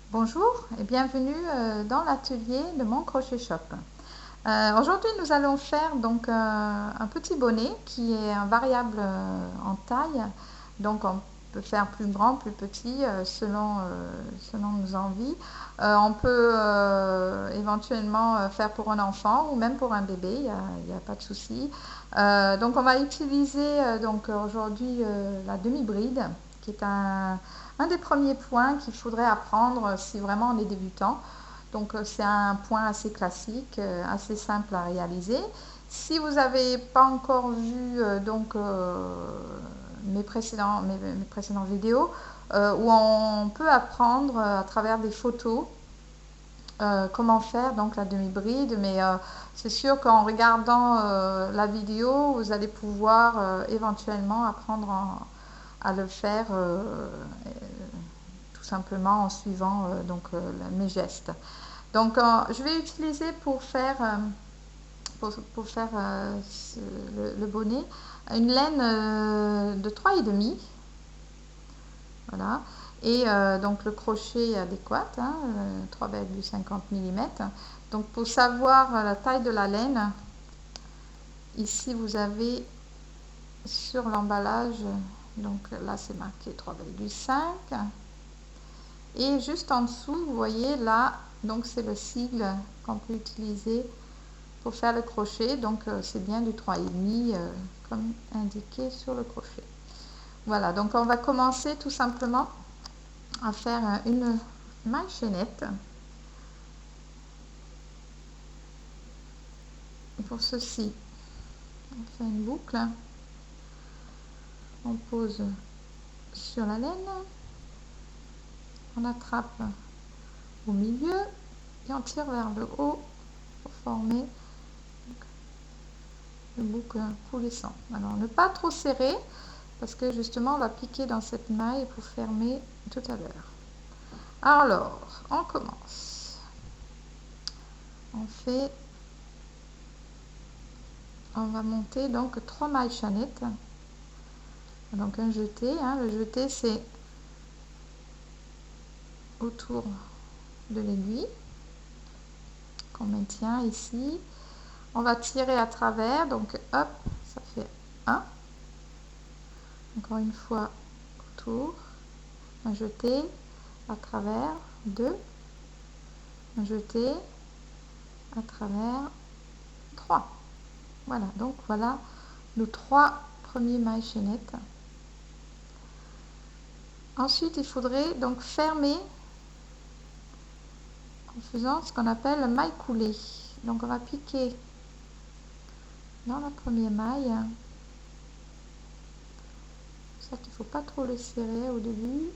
Bonjour et bienvenue dans l'atelier de mon crochet shop. Aujourd'hui nous allons faire donc un petit bonnet qui est un variable en taille, donc on peut faire plus grand, plus petit selon nos envies. On peut éventuellement faire pour un enfant ou même pour un bébé, il n'y a pas de souci. Donc on va utiliser donc aujourd'hui la demi-bride qui est un des premiers points qu'il faudrait apprendre si vraiment on est débutant. Donc c'est un point assez classique, assez simple à réaliser. Si vous n'avez pas encore vu mes précédentes vidéos, où on peut apprendre à travers des photos comment faire donc la demi-bride, mais c'est sûr qu'en regardant la vidéo, vous allez pouvoir éventuellement apprendre à le faire tout simplement en suivant mes gestes. Donc je vais utiliser pour faire le bonnet une laine de 3,5. Voilà. Et donc le crochet adéquat, 3,50 mm. Donc pour savoir la taille de la laine, ici vous avez sur l'emballage, donc là c'est marqué 3,5. Et juste en dessous, vous voyez là, donc c'est le sigle qu'on peut utiliser pour faire le crochet. Donc c'est bien du 3,5 comme indiqué sur le crochet. Voilà, donc on va commencer tout simplement à faire une maille chaînette. Et pour ceci, on fait une boucle, on pose sur la laine, on attrape au milieu et on tire vers le haut pour former une boucle coulissant. Alors ne pas trop serrer parce que justement on va piquer dans cette maille pour fermer tout à l'heure. Alors on commence, on va monter donc 3 mailles chaînettes, donc un jeté, le jeté c'est autour de l'aiguille qu'on maintient ici. On va tirer à travers, donc hop, ça fait 1. Encore une fois autour, un jeté à travers, 2, un jeté à travers, 3. Voilà, donc voilà nos 3 premiers mailles chaînettes. Ensuite, il faudrait donc fermer en faisant ce qu'on appelle la maille coulée. Donc on va piquer dans la première maille. C'est ça qu'il ne faut pas trop le serrer au début.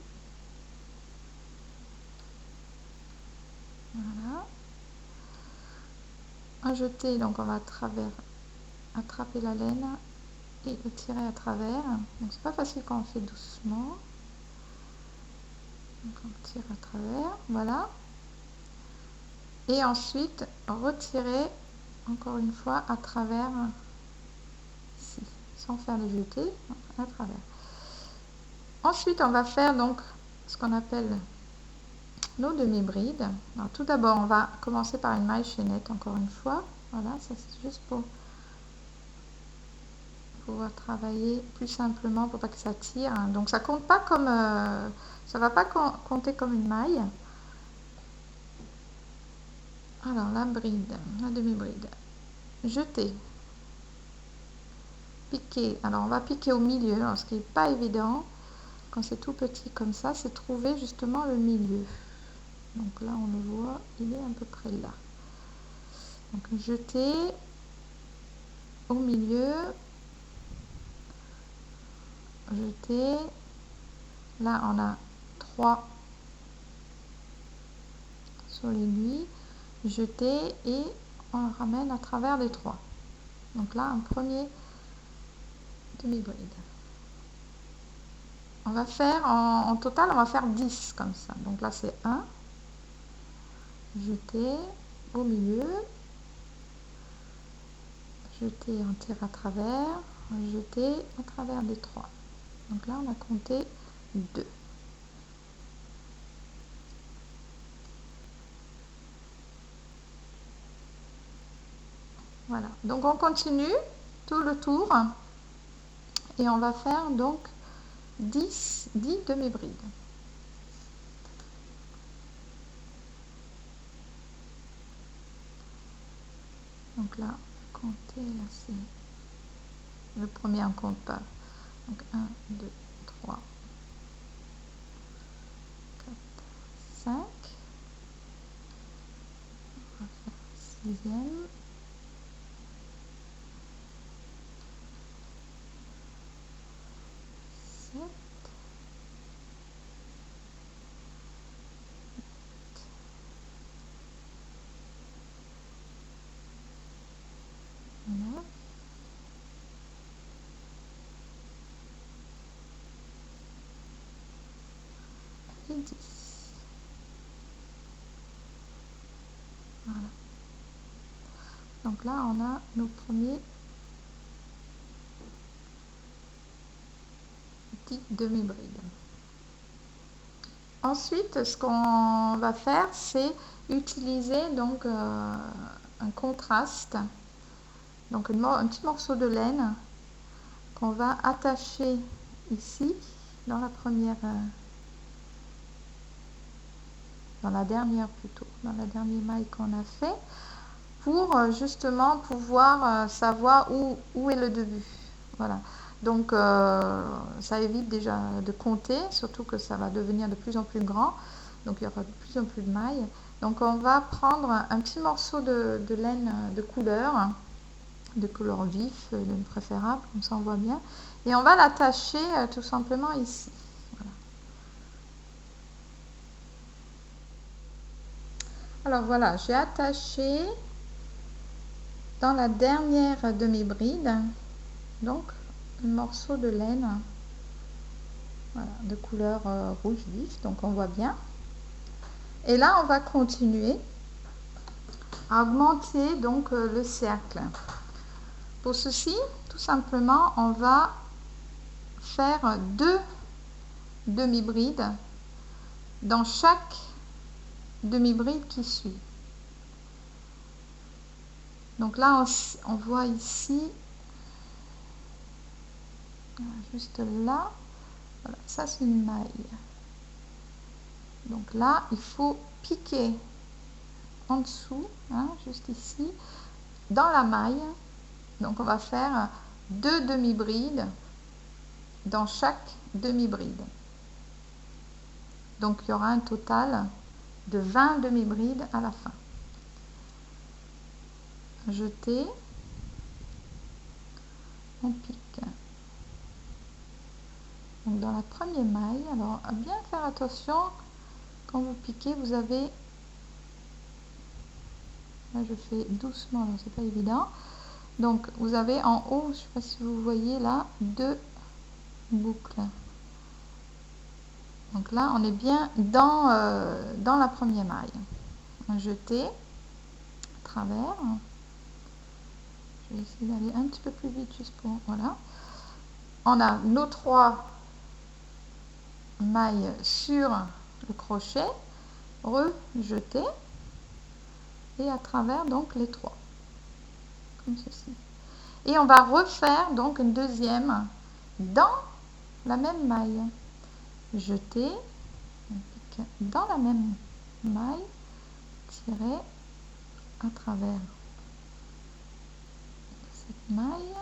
Voilà. Un jeté, donc on va attraper la laine et le tirer à travers. Donc c'est pas facile quand on fait doucement. Donc on tire à travers, voilà. Et ensuite retirer encore une fois à travers ici, sans faire le jeté, à travers. Ensuite on va faire donc ce qu'on appelle nos demi-brides. Alors tout d'abord on va commencer par une maille chaînette encore une fois. Voilà, ça c'est juste pour pouvoir travailler plus simplement pour pas que ça tire. Donc ça compte pas comme ça va pas compter comme une maille. Alors la bride, la demi-bride, jeter, piquer. Alors on va piquer au milieu. Alors, ce qui n'est pas évident quand c'est tout petit comme ça, c'est trouver justement le milieu. Donc là on le voit, il est à peu près là. Donc jeter au milieu, jeter. Là on a 3 sur l'aiguille, jeter et on le ramène à travers les 3. Donc là un premier demi-bride. On va faire en total, on va faire 10 comme ça. Donc là c'est 1, jeter au milieu, jeter, on tire à travers, jeter à travers les 3. Donc là on a compté 2. Voilà, donc on continue tout le tour et on va faire donc 10 demi-brides. Donc là, compter, là c'est le premier, on ne compte pas. Donc 1, 2, 3, 4, 5. On va faire sixième. 7. Et 10. Voilà. Donc là, on a nos premiers 10 demi-brides. Ensuite, ce qu'on va faire, c'est utiliser donc un contraste, donc un petit morceau de laine qu'on va attacher ici dans la première, dans la dernière maille qu'on a fait, pour justement pouvoir savoir où est le début. Voilà. Donc ça évite déjà de compter, surtout que ça va devenir de plus en plus grand, donc il y aura de plus en plus de mailles. Donc on va prendre un petit morceau de laine de couleur vif, de préférable, comme ça on voit bien, et on va l'attacher tout simplement ici. Voilà. Alors voilà, j'ai attaché dans la dernière demi-bride, donc un morceau de laine, voilà, de couleur rouge vif, donc on voit bien. Et là, on va continuer à augmenter donc le cercle. Pour ceci, tout simplement, on va faire 2 demi-brides dans chaque demi-bride qui suit. Donc là, on voit ici, juste là, voilà, ça c'est une maille. Donc là, il faut piquer en dessous, hein, juste ici, dans la maille. Donc on va faire 2 demi-brides dans chaque demi-bride. Donc il y aura un total de 20 demi-brides à la fin. Jeter, on pique. Donc dans la première maille, alors à bien faire attention, quand vous piquez, vous avez, là je fais doucement, donc c'est pas évident. Donc vous avez en haut, je ne sais pas si vous voyez là, 2 boucles. Donc là, on est bien dans la première maille. Jeter, à travers. Je vais essayer d'aller un petit peu plus vite juste pour... Voilà. On a nos 3 mailles sur le crochet, rejeter, et à travers donc les 3. Comme ceci. Et on va refaire donc une deuxième dans la même maille. Jeter, on pique dans la même maille, tirer à travers cette maille,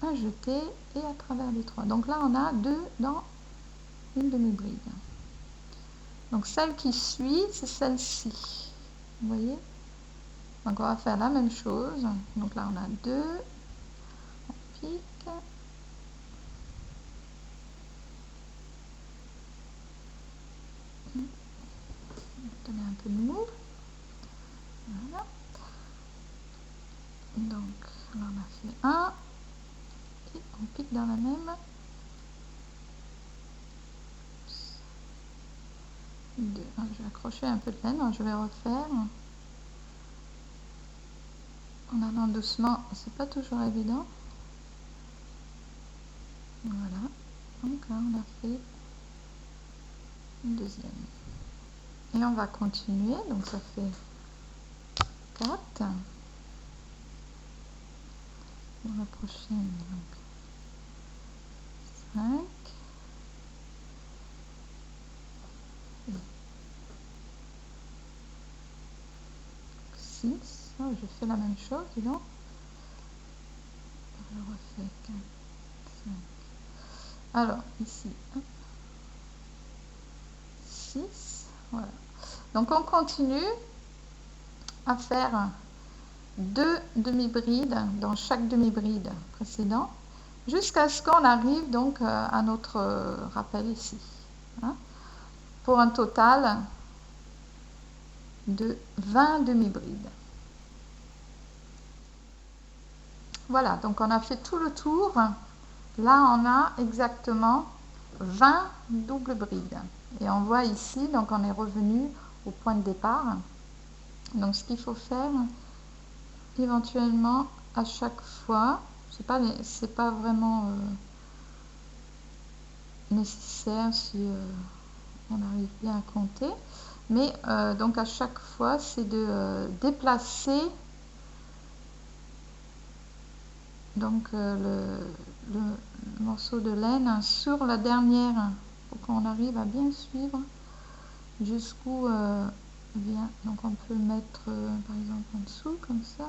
un jeté et à travers les 3. Donc là on a 2 dans une demi-bride. Donc celle qui suit, c'est celle-ci. Vous voyez? Donc on va faire la même chose. Donc là on a 2, on pique. On va donner un peu de mou. Voilà. Donc là on a fait 1 et on pique dans la même. 2. Je vais accrocher un peu de laine, je vais refaire en allant doucement, c'est pas toujours évident. Voilà, donc là on a fait une deuxième et on va continuer, donc ça fait 4, Pour la prochaine, 5. 6. Oh, je fais la même chose, dis donc. Je refais 4, 5. Alors, ici, 6. Voilà. Donc, on continue à faire 2 demi-brides dans chaque demi-bride précédent jusqu'à ce qu'on arrive donc à notre rappel ici. Hein, pour un total de 20 demi-brides. Voilà, donc on a fait tout le tour. Là, on a exactement 20 doubles brides. Et on voit ici, donc on est revenu au point de départ. Donc ce qu'il faut faire, éventuellement, à chaque fois, c'est pas vraiment nécessaire si on arrive bien à compter. Mais donc à chaque fois, c'est de déplacer donc le morceau de laine sur la dernière pour qu'on arrive à bien suivre jusqu'où vient. Donc on peut mettre par exemple en dessous comme ça.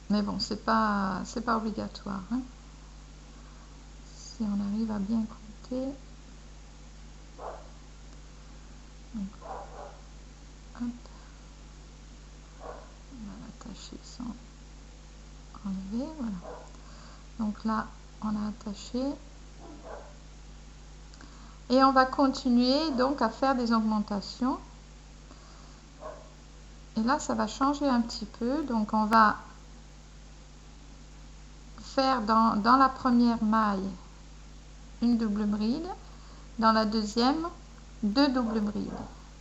Mais bon, c'est pas obligatoire. Hein. Si on arrive à bien compter. Donc, hop. On va l'attacher sans enlever. Voilà. Donc là, on a attaché. Et on va continuer donc à faire des augmentations. Et là, ça va changer un petit peu. Donc, on va faire dans la première maille une double bride. Dans la deuxième, 2 doubles brides.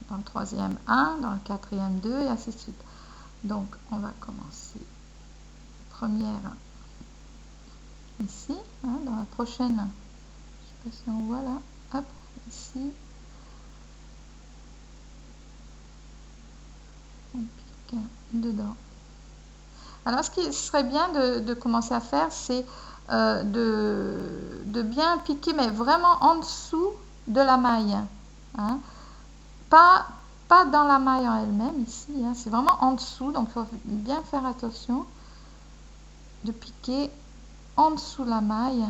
Dans le troisième, 1. Dans le quatrième, 2. Et ainsi de suite. Donc, on va commencer. Première ici. Hein, dans la prochaine, je ne sais pas si on voit là. Hop, ici. On pique dedans. Alors, ce qui serait bien de commencer à faire, c'est de bien piquer, mais vraiment en dessous de la maille. Hein. Pas dans la maille en elle-même, ici. Hein. C'est vraiment en dessous, donc il faut bien faire attention de piquer en dessous la maille.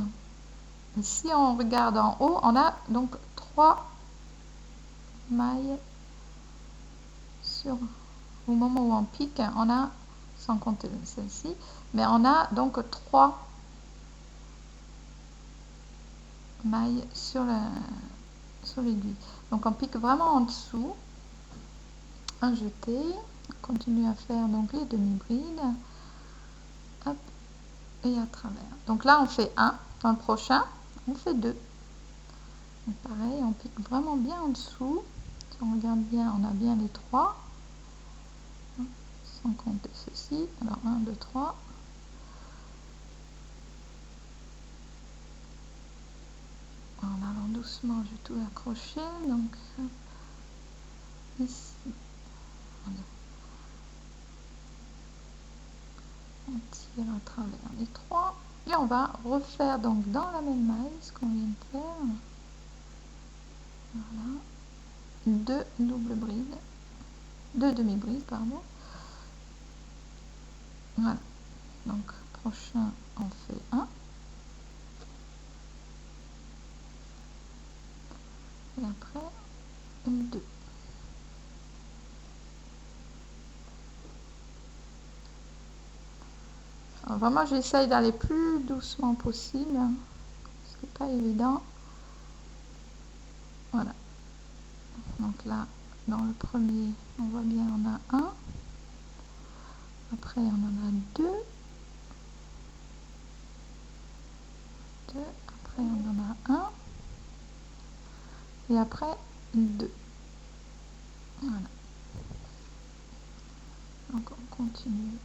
Et si on regarde en haut, on a donc 3 mailles au moment où on pique, on a, sans compter celle-ci, mais on a donc 3 mailles sur l'aiguille. Donc on pique vraiment en dessous, un jeté, on continue à faire donc les demi-brides, hop, et à travers. Donc là on fait 1, dans le prochain on fait 2. Donc pareil, on pique vraiment bien en dessous. Si on regarde bien, on a bien les 3. Sans compter ceci. Alors 1, 2, 3. En allant doucement, je vais tout accrocher. Donc ici. On tire à travers les 3. Et on va refaire donc dans la même maille ce qu'on vient de faire. Voilà. 2 doubles brides. 2 demi-brides, pardon. Voilà. Donc, prochain, on fait 1. Et après, 2. Alors, vraiment, j'essaye d'aller plus doucement possible. Ce n'est pas évident. Voilà. Donc là, dans le premier, on voit bien, on a 1. Après, on en a 2. Après, on en a 1. Et après, 2. Voilà. Donc, on continue.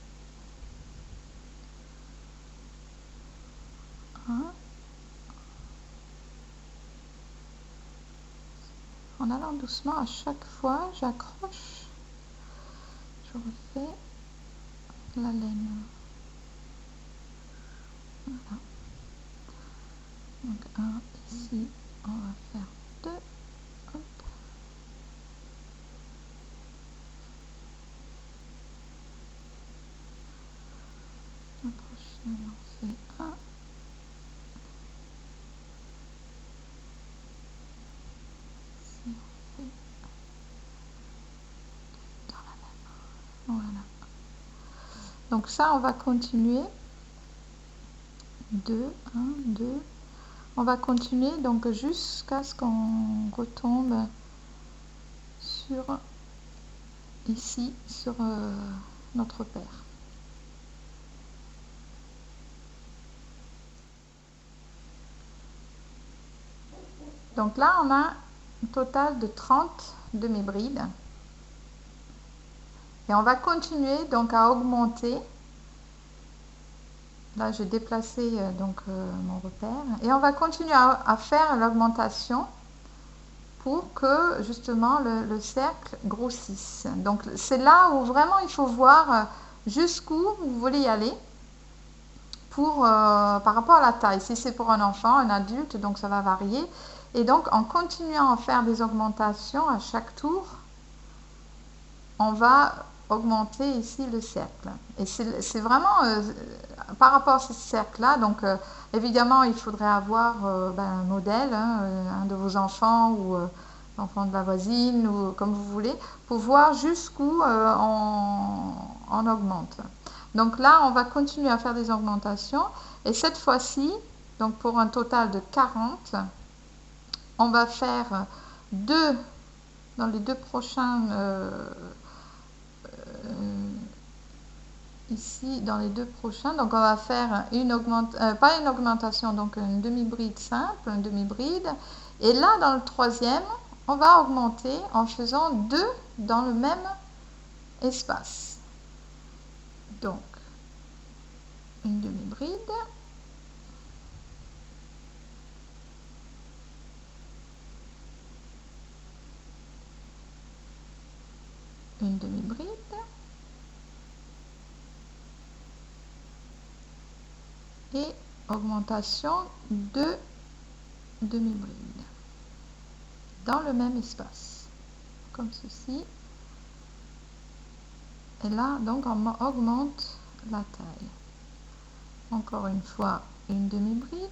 1. En allant doucement, à chaque fois, j'accroche. je refais la laine. Voilà. Donc un ici, on va faire deux. Hop. La prochaine, on fait un. Ici, on fait dans la même. Voilà. Donc ça, on va continuer. 2, 1, 2. On va continuer donc jusqu'à ce qu'on retombe sur ici, sur notre paire. Donc là, on a un total de 30 demi-brides. Et on va continuer donc à augmenter. Là, j'ai déplacé mon repère. Et on va continuer à faire l'augmentation pour que justement le cercle grossisse. Donc c'est là où vraiment il faut voir jusqu'où vous voulez y aller par rapport à la taille. Si c'est pour un enfant, un adulte, donc ça va varier. Et donc en continuant à faire des augmentations à chaque tour, on va augmenter ici le cercle. Et c'est vraiment par rapport à ce cercle-là, donc évidemment il faudrait avoir un modèle, un de vos enfants ou l'enfant de la voisine ou comme vous voulez, pour voir jusqu'où on augmente. Donc là on va continuer à faire des augmentations et cette fois-ci, donc pour un total de 40, on va faire deux dans les deux prochains ici dans les deux prochains, donc on va faire pas une augmentation, donc une demi-bride simple, une demi-bride, et là dans le troisième on va augmenter en faisant deux dans le même espace. Donc une demi-bride, une demi-bride, et augmentation de demi-bride dans le même espace, comme ceci. Et là, donc, on augmente la taille. Encore une fois, une demi-bride.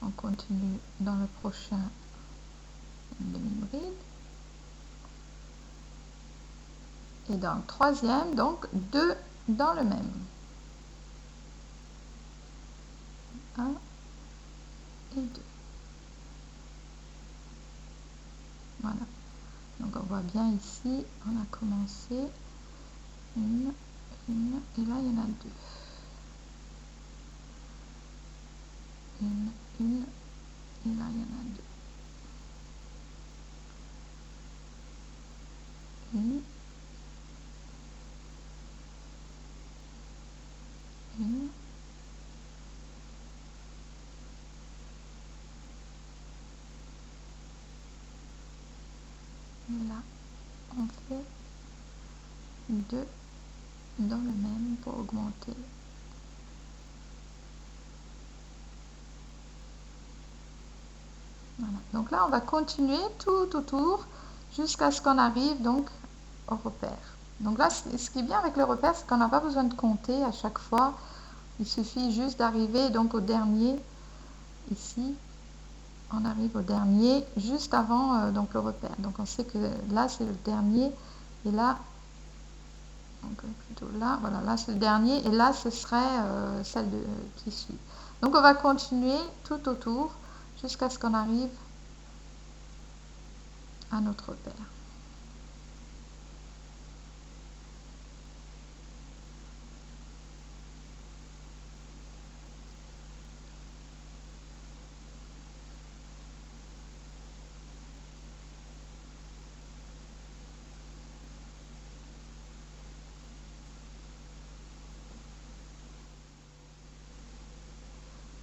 On continue dans le prochain, une demi-bride. Et dans le troisième, donc, deux dans le même. 1 et 2. Voilà. Donc, on voit bien ici, on a commencé une, et là, il y en a deux. Une, et là, il y en a deux. Une, et là, on fait deux dans le même pour augmenter. Voilà. Donc là, on va continuer tout autour jusqu'à ce qu'on arrive donc au repère. Donc là, ce qui est bien avec le repère, c'est qu'on n'a pas besoin de compter à chaque fois. Il suffit juste d'arriver donc au dernier. Ici, on arrive au dernier juste avant donc le repère. Donc on sait que là, c'est le dernier. Et là, donc plutôt là, voilà, là c'est le dernier. Et là, ce serait celle qui suit. Donc on va continuer tout autour jusqu'à ce qu'on arrive à notre repère.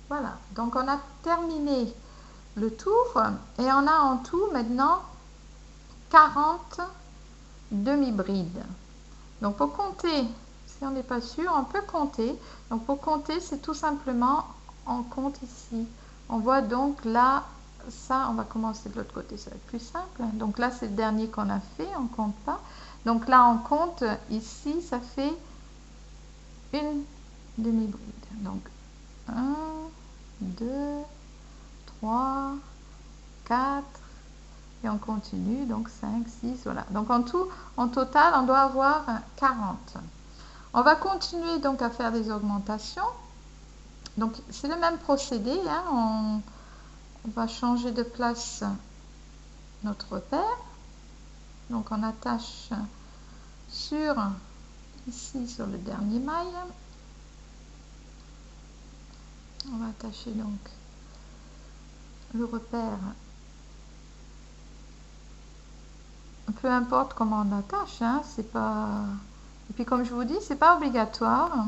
Voilà, donc on a terminé le tour et on a en tout maintenant 40 demi-brides. Donc pour compter, si on n'est pas sûr, on peut compter. Donc pour compter, c'est tout simplement, on compte ici. On voit donc là, ça, on va commencer de l'autre côté, ça va être plus simple. Donc là, c'est le dernier qu'on a fait, on ne compte pas. Donc là, on compte, ici, ça fait une demi-bride. Donc 1, 2, 3, 4, et on continue, donc 5, 6, voilà. Donc en tout, en total, on doit avoir 40. On va continuer donc à faire des augmentations. Donc c'est le même procédé, hein. On va changer de place notre repère. Donc on attache ici sur le dernier maille. On va attacher donc le repère. Peu importe comment on attache, hein, c'est pas. Et puis comme je vous dis, c'est pas obligatoire.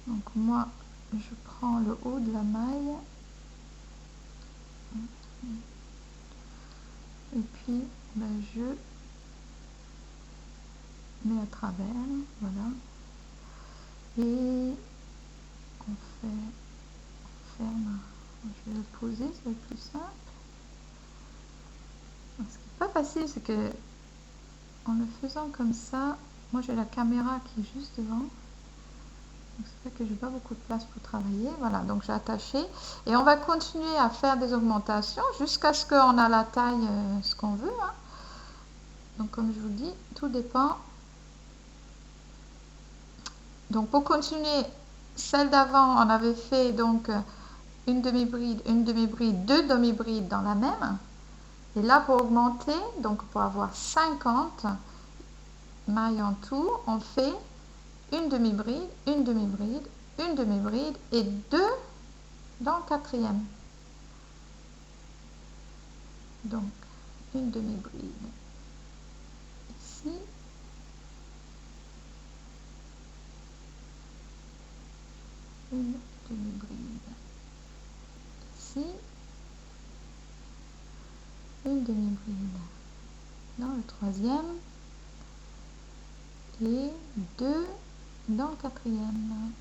Donc moi, je prends le haut de la maille. Et puis, ben, je mets à travers, voilà. Et on ferme. Je vais le poser, c'est le plus simple. Ce qui n'est pas facile, c'est que en le faisant comme ça, moi j'ai la caméra qui est juste devant. Donc c'est vrai que j'ai pas beaucoup de place pour travailler. Voilà, donc j'ai attaché. Et on va continuer à faire des augmentations jusqu'à ce qu'on a la taille, ce qu'on veut. Hein. Donc comme je vous dis, tout dépend. Donc pour continuer, celle d'avant, on avait fait donc une demi-bride, deux demi-brides dans la même. Et là, pour augmenter, donc pour avoir 50 mailles en tout, on fait une demi-bride, une demi-bride, une demi-bride et deux dans le quatrième. Donc, une demi-bride ici. Une demi-bride ici. Une demi-bride dans le troisième. Et deux dans le quatrième.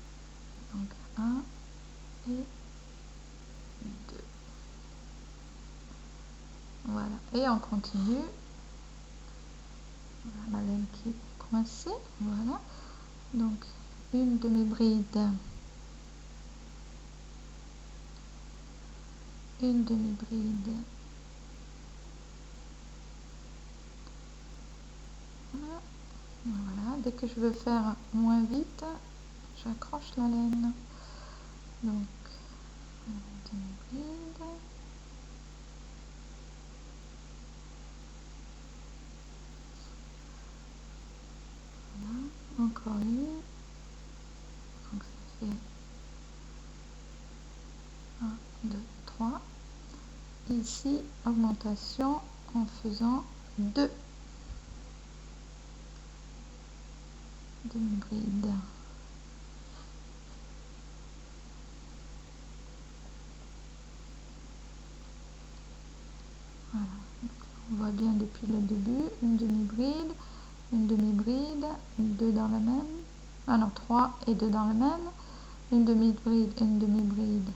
Donc, 1 et 2. Voilà, et on continue. Voilà, la laine qui est coincée, voilà. Donc, une demi-bride, une demi-bride, voilà. Dès que je veux faire moins vite, j'accroche la laine. Donc, une demi-bride. Voilà, encore une. Donc ça fait 1, 2, 3. Ici, augmentation en faisant 2 demi-brides. Voilà, on voit bien depuis le début, une demi-bride, deux dans la même, ah non, 3 et 2 dans la même, une demi-bride, une demi-bride,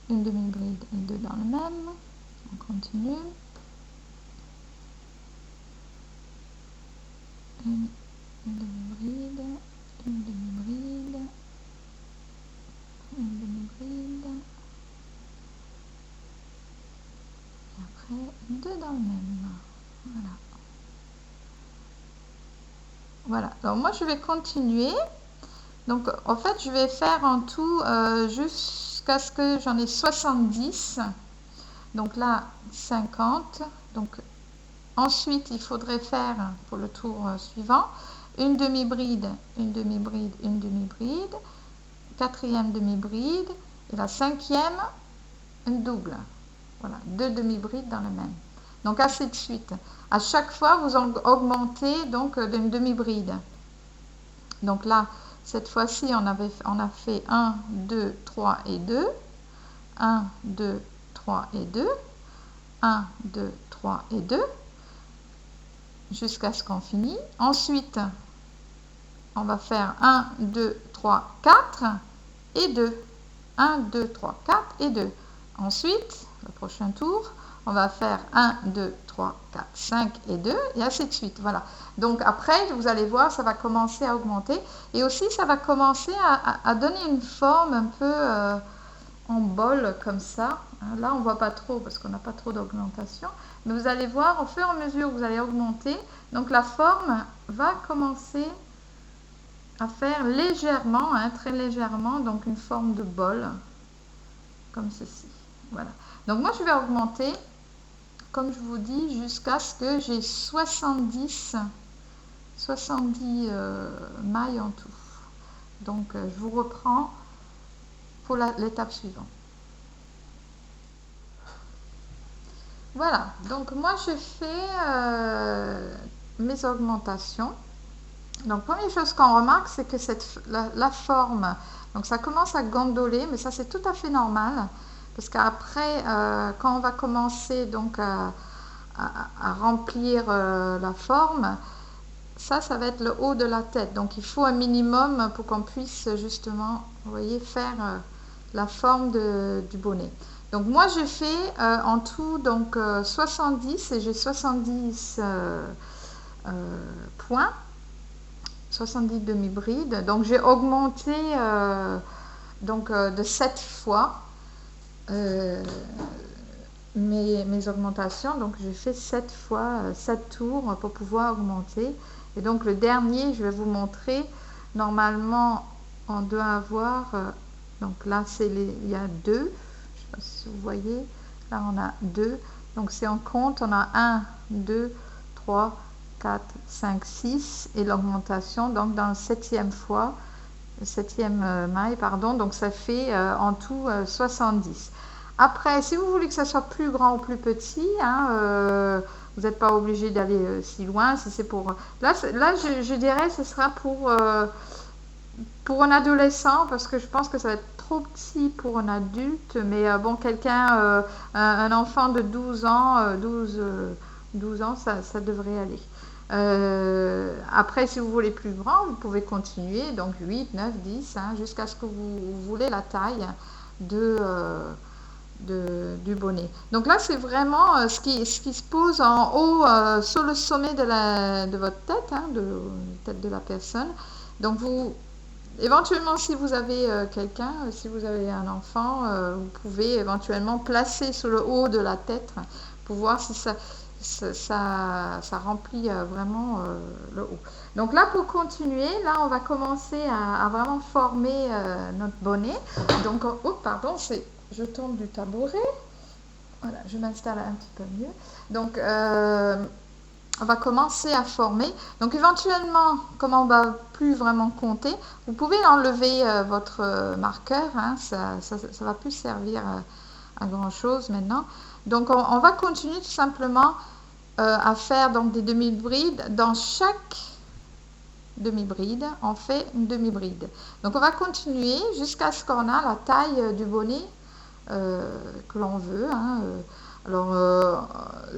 une demi-bride et 2 dans la même. On continue. Une demi-bride, une demi-bride, une demi-bride. Et après, 2 dans le même. Voilà. Voilà. Alors moi, je vais continuer. Donc, en fait, je vais faire en tout jusqu'à ce que j'en ai 70. Donc là, 50. Donc, ensuite, il faudrait faire, pour le tour suivant, une demi-bride, une demi-bride, une demi-bride, quatrième demi-bride, et la cinquième, une double. Voilà, 2 demi-brides dans la même. Donc, ainsi de suite. À chaque fois, vous augmentez donc d'une demi-bride. Donc là, cette fois-ci, on a fait 1, 2, 3 et 2. 1, 2, 3 et 2, 1, 2, 3 et 2, jusqu'à ce qu'on finisse. Ensuite, on va faire 1, 2, 3, 4 et 2. 1, 2, 3, 4 et 2. Ensuite, le prochain tour, on va faire 1, 2, 3, 4, 5 et 2 et ainsi de suite. Voilà. Donc après, vous allez voir, ça va commencer à augmenter et aussi ça va commencer à donner une forme un peu en bol comme ça. Là, on ne voit pas trop parce qu'on n'a pas trop d'augmentation. Mais vous allez voir, au fur et à mesure que vous allez augmenter, donc la forme va commencer à faire légèrement, très légèrement, donc une forme de bol, comme ceci. Voilà. Donc moi, je vais augmenter, comme je vous dis, jusqu'à ce que j'ai 70 mailles en tout. Donc, je vous reprends pour l'étape suivante. Voilà, donc moi je fais mes augmentations. Donc première chose qu'on remarque, c'est que la forme, donc ça commence à gondoler, mais ça c'est tout à fait normal, parce qu'après, quand on va commencer donc à remplir la forme, ça va être le haut de la tête. Donc il faut un minimum pour qu'on puisse justement, vous voyez, faire la forme du bonnet. Donc moi j'ai fait en tout donc 70 et j'ai 70 points, 70 demi-brides. Donc j'ai augmenté donc de 7 fois mes augmentations. Donc j'ai fait 7 fois 7 tours pour pouvoir augmenter. Et donc le dernier, je vais vous montrer. Normalement, on doit avoir donc là il y a 2. Je ne sais pas si vous voyez, là on a 2, donc si on compte, on a 1, 2, 3, 4, 5, 6 et l'augmentation donc dans le septième maille, pardon, donc ça fait en tout 70. Après, si vous voulez que ça soit plus grand ou plus petit, vous n'êtes pas obligé d'aller si loin. Si c'est pour là je dirais ce sera pour un adolescent, parce que je pense que ça va être trop petit pour un adulte, mais bon, quelqu'un, un enfant de 12 ans, 12 ans, ça devrait aller. Après, si vous voulez plus grand, vous pouvez continuer, donc 8, 9, 10, jusqu'à ce que vous voulez la taille du bonnet. Donc là, c'est vraiment ce qui se pose en haut, sur le sommet de votre tête, de la tête de la personne. Donc éventuellement, si vous avez quelqu'un, si vous avez un enfant, vous pouvez éventuellement placer sur le haut de la tête pour voir si ça remplit vraiment le haut. Donc là, pour continuer, là, on va commencer à vraiment former notre bonnet. Donc, pardon, je tombe du tabouret. Voilà, je m'installe un petit peu mieux. Donc, on va commencer à former. Donc éventuellement, comme on ne va plus vraiment compter, vous pouvez enlever votre marqueur. Ça va plus servir à grand chose maintenant. Donc on va continuer tout simplement à faire donc des demi-brides. Dans chaque demi-bride, on fait une demi-bride. Donc on va continuer jusqu'à ce qu'on a la taille du bonnet que l'on veut. Alors,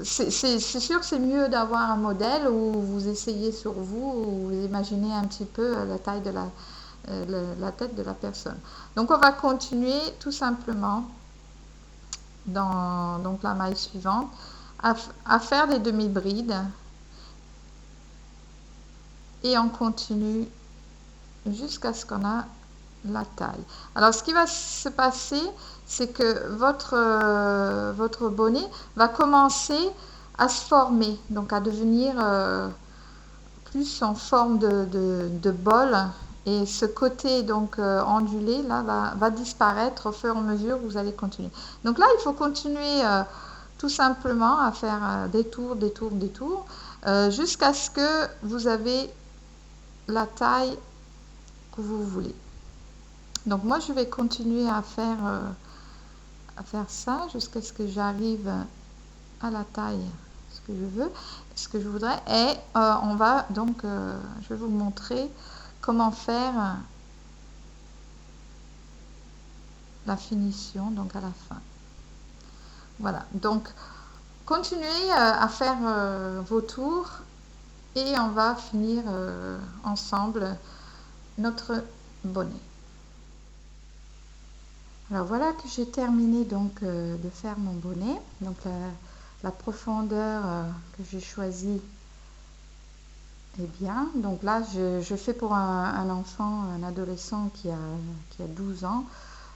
c'est sûr que c'est mieux d'avoir un modèle où vous essayez sur vous, où vous imaginez un petit peu la taille de la tête de la personne. Donc, on va continuer tout simplement dans donc, la maille suivante à faire des demi-brides. Et on continue jusqu'à ce qu'on a la taille. Alors, ce qui va se passer, c'est que votre bonnet va commencer à se former, donc à devenir plus en forme de bol, et ce côté donc ondulé là va disparaître au fur et à mesure que vous allez continuer. Donc là, il faut continuer tout simplement à faire des tours, jusqu'à ce que vous avez la taille que vous voulez. Donc moi, je vais continuer à faire ça jusqu'à ce que j'arrive à la taille que je veux, ce que je voudrais. Et on va donc, je vais vous montrer comment faire la finition, donc à la fin. Voilà, donc continuez à faire vos tours et on va finir ensemble notre bonnet. Alors voilà que j'ai terminé donc de faire mon bonnet. Donc la profondeur que j'ai choisie est bien. Donc là je fais pour un enfant, un adolescent qui a 12 ans.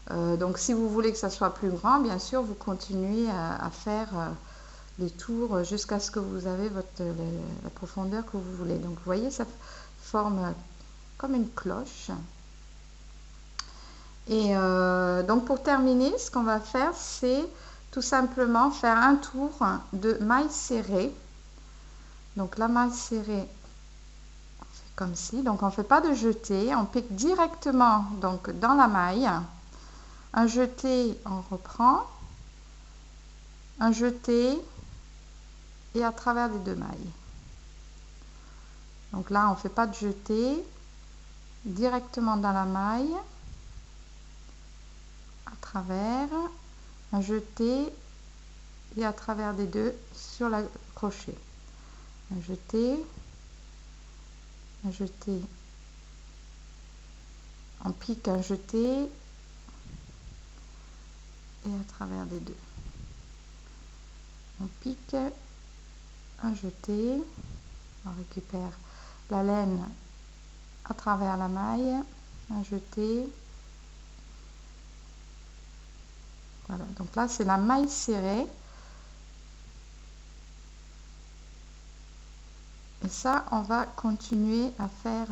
Donc si vous voulez que ça soit plus grand, bien sûr vous continuez à faire les tours jusqu'à ce que vous avez la profondeur que vous voulez. Donc vous voyez, ça forme comme une cloche. Et donc pour terminer, ce qu'on va faire, c'est tout simplement faire un tour de maille serrée. Donc la maille serrée, on fait comme ci. Donc on ne fait pas de jeté, on pique directement donc dans la maille. Un jeté, on reprend. Un jeté et à travers les deux mailles. Donc là, on ne fait pas de jeté, directement dans la maille, à travers, un jeté et à travers des deux sur le crochet. Un jeté, on pique un jeté et à travers des deux. On pique un jeté, on récupère la laine à travers la maille, un jeté. Voilà, donc là c'est la maille serrée. Et ça, on va continuer à faire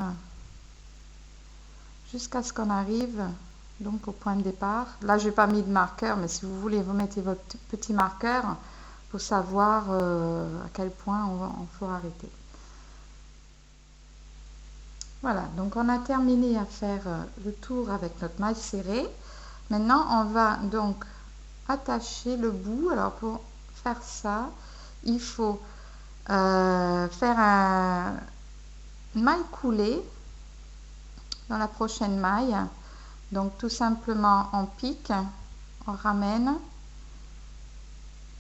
jusqu'à ce qu'on arrive donc au point de départ. Là, je n'ai pas mis de marqueur, mais si vous voulez, vous mettez votre petit marqueur pour savoir à quel point on faut arrêter. Voilà, donc on a terminé à faire le tour avec notre maille serrée. Maintenant, on va donc attacher le bout. Alors, pour faire ça, il faut faire une maille coulée dans la prochaine maille. Donc tout simplement on pique, on ramène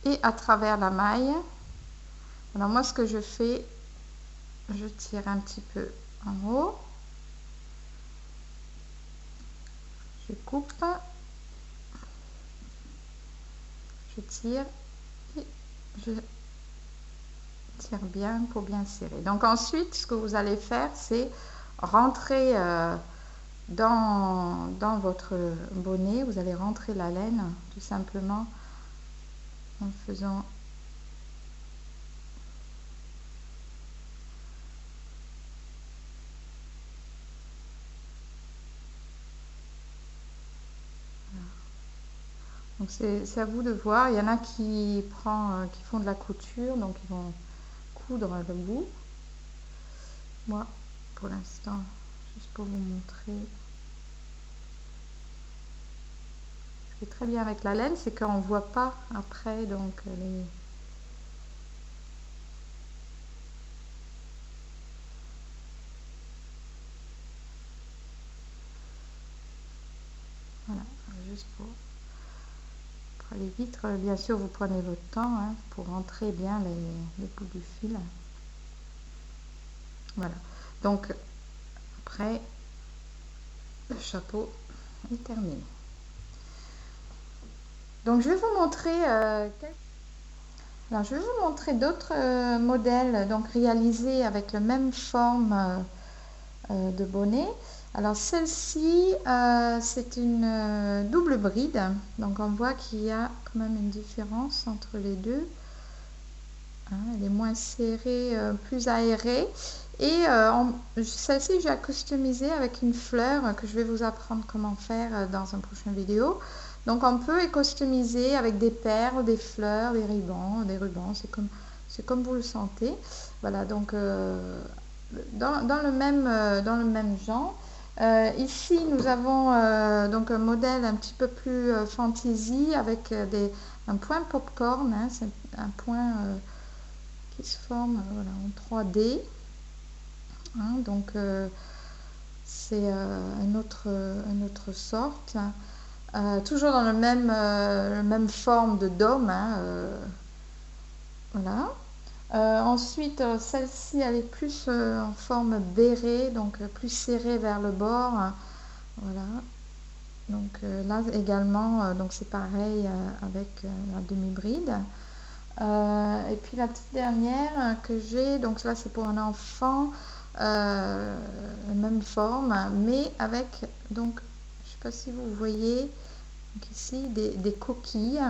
et à travers la maille. Alors moi ce que je fais, je tire un petit peu en haut, je coupe, je tire et je tire bien pour bien serrer. Donc ensuite ce que vous allez faire, c'est rentrer dans votre bonnet, vous allez rentrer la laine tout simplement en faisant donc c'est à vous de voir. Il y en a qui font de la couture, donc ils vont coudre le bout. Moi pour l'instant, juste pour vous montrer, ce qui est très bien avec la laine, c'est qu'on ne voit pas après donc les voilà, juste pour aller vite. Bien sûr vous prenez votre temps hein, pour rentrer bien les bouts du fil. Voilà, donc après le chapeau est terminé. Donc je vais vous montrer alors je vais vous montrer d'autres modèles donc réalisés avec la même forme de bonnet. Alors celle-ci c'est une double bride, donc on voit qu'il y a quand même une différence entre les deux. Hein, elle est moins serrée, plus aérée. Et celle-ci j'ai customisé avec une fleur que je vais vous apprendre comment faire dans une prochaine vidéo. Donc on peut customiser avec des perles, des fleurs, des rubans, c'est comme vous le sentez. Voilà, donc dans le même genre. Ici nous avons donc un modèle un petit peu plus fantaisie avec un point popcorn, hein, c'est un point qui se forme voilà, en 3D. Hein, donc c'est une autre sorte. toujours dans le même forme de dôme, hein, voilà. Ensuite, celle-ci, elle est plus en forme bérée, donc plus serrée vers le bord, voilà. Donc là également, donc c'est pareil avec la demi-bride. Et puis la petite dernière que j'ai, donc là c'est pour un enfant, même forme, mais avec, donc je ne sais pas si vous voyez, donc ici des coquilles.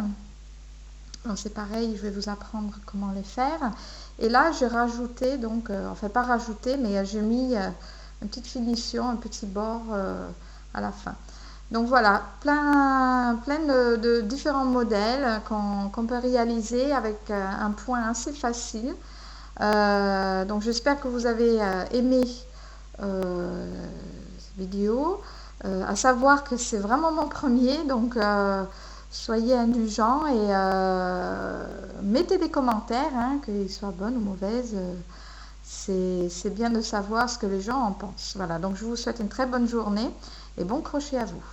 Alors c'est pareil, je vais vous apprendre comment les faire. Et là j'ai rajouté, donc, enfin pas rajouté, mais j'ai mis une petite finition, un petit bord à la fin. Donc voilà, plein de différents modèles qu'on peut réaliser avec un point assez facile. Donc j'espère que vous avez aimé cette vidéo. À savoir que c'est vraiment mon premier, donc soyez indulgents et mettez des commentaires, hein, qu'ils soient bonnes ou mauvaises. C'est bien de savoir ce que les gens en pensent. Voilà, donc je vous souhaite une très bonne journée et bon crochet à vous.